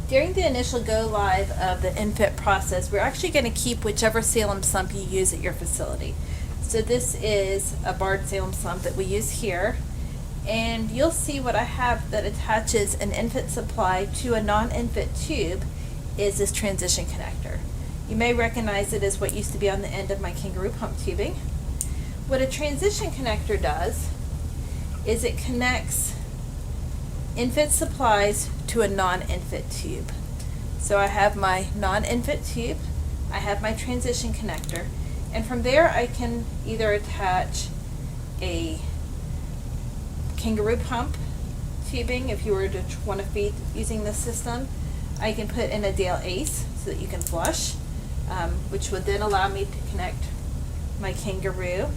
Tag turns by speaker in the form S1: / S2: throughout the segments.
S1: During the initial go live of the ENFit process, we're actually going to keep whichever Salem sump you use at your facility. So this is a barred Salem sump that we use here, and you'll see what I have that attaches an ENFit supply to a non-ENFit tube is this transition connector. You may recognize it as what used to be on the end of my kangaroo pump tubing. What a transition connector does is it connects ENFit supplies to a non-ENFit tube. So I have my non-ENFit tube, I have my transition connector, and from there I can either attach a kangaroo pump tubing if you were to want to feed using this system. I can put in a Dale Ace so that you can flush, which would then allow me to connect my kangaroo.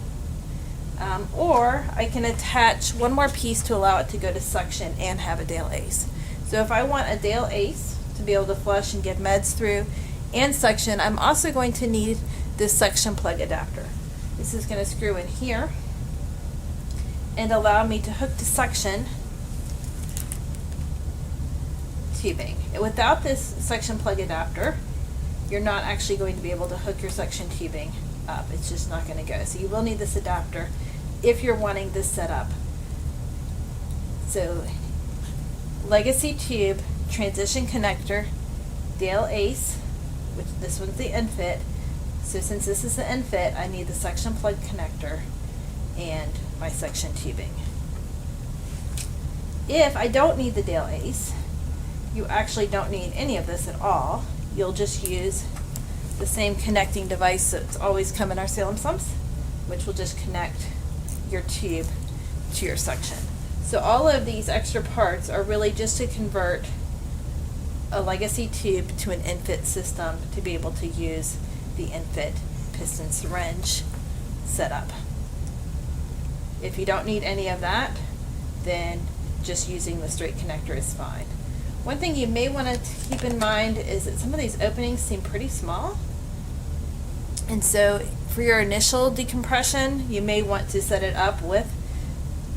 S1: Or I can attach one more piece to allow it to go to suction and have a Dale Ace. So if I want a Dale Ace to be able to flush and get meds through and suction, I'm also going to need this suction plug adapter. This is going to screw in here and allow me to hook to suction tubing. And without this suction plug adapter, you're not actually going to be able to hook your suction tubing up. It's just not going to go. So you will need this adapter if you're wanting this set up. So legacy tube, transition connector, Dale Ace, which this one's the ENFit. So since this is the ENFit, I need the suction plug connector and my suction tubing. If I don't need the Dale Ace, you actually don't need any of this at all. You'll just use the same connecting device that's always come in our Salem sumps, which will just connect your tube to your suction. So all of these extra parts are really just to convert a legacy tube to an ENFit system to be able to use the ENFit piston syringe setup. If you don't need any of that, then just using the straight connector is fine. One thing you may want to keep in mind is that some of these openings seem pretty small. And so for your initial decompression, you may want to set it up with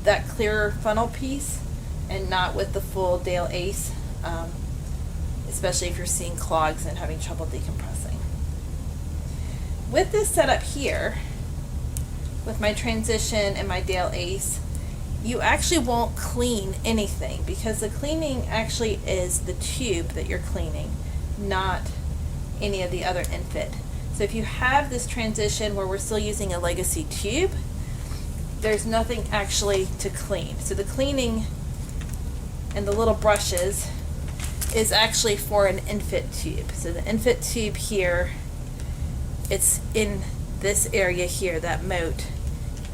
S1: that clearer funnel piece and not with the full Dale Ace, especially if you're seeing clogs and having trouble decompressing. With this setup here, with my transition and my Dale Ace, you actually won't clean anything because the cleaning actually is the tube that you're cleaning, not any of the other ENFit. So if you have this transition where we're still using a legacy tube, there's nothing actually to clean. So the cleaning and the little brushes is actually for an ENFit tube. So the ENFit tube here, it's in this area here, that moat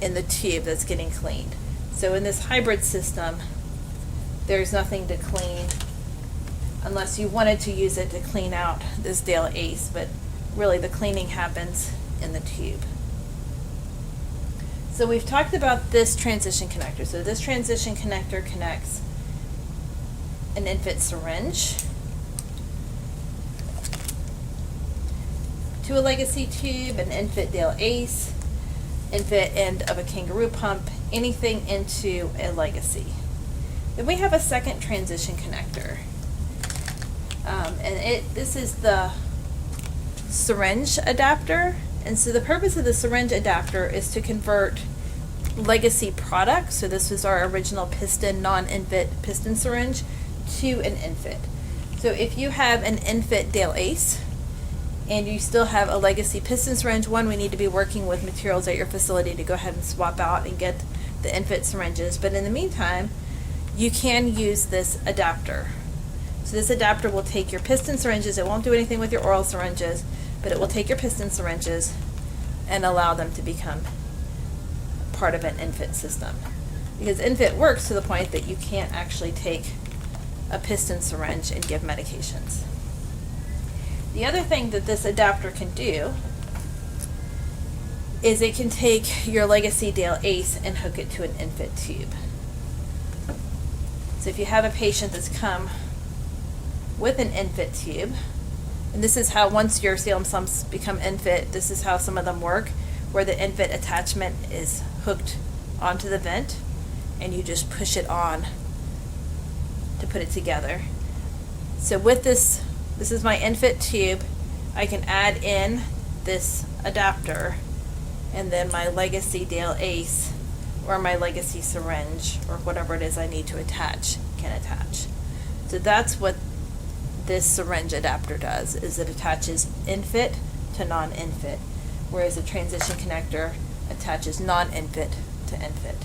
S1: in the tube that's getting cleaned. So in this hybrid system, there's nothing to clean unless you wanted to use it to clean out this Dale Ace, but really the cleaning happens in the tube. So we've talked about this transition connector. So this transition connector connects an ENFit syringe to a legacy tube, an ENFit Dale Ace, ENFit end of a kangaroo pump, anything into a legacy. Then we have a second transition connector. This is the syringe adapter. And so the purpose of the syringe adapter is to convert legacy products, so this was our original piston, non-ENFit piston syringe, to an ENFit. So if you have an ENFit Dale Ace, and you still have a legacy piston syringe, one, we need to be working with materials at your facility to go ahead and swap out and get the ENFit syringes. But in the meantime, you can use this adapter. So this adapter will take your piston syringes, it won't do anything with your oral syringes, but it will take your piston syringes and allow them to become part of an ENFit system. Because ENFit works to the point that you can't actually take a piston syringe and give medications. The other thing that this adapter can do is it can take your legacy Dale Ace and hook it to an ENFit tube. So if you have a patient that's come with an ENFit tube, and this is how, once your Salem sumps become ENFit, this is how some of them work, where the ENFit attachment is hooked onto the vent and you just push it on to put it together. So with this is my ENFit tube. I can add in this adapter and then my legacy Dale Ace or my legacy syringe or whatever it is I need to attach can attach. So that's what this syringe adapter does, is it attaches ENFit to non-ENFit, whereas a transition connector attaches non-ENFit to ENFit.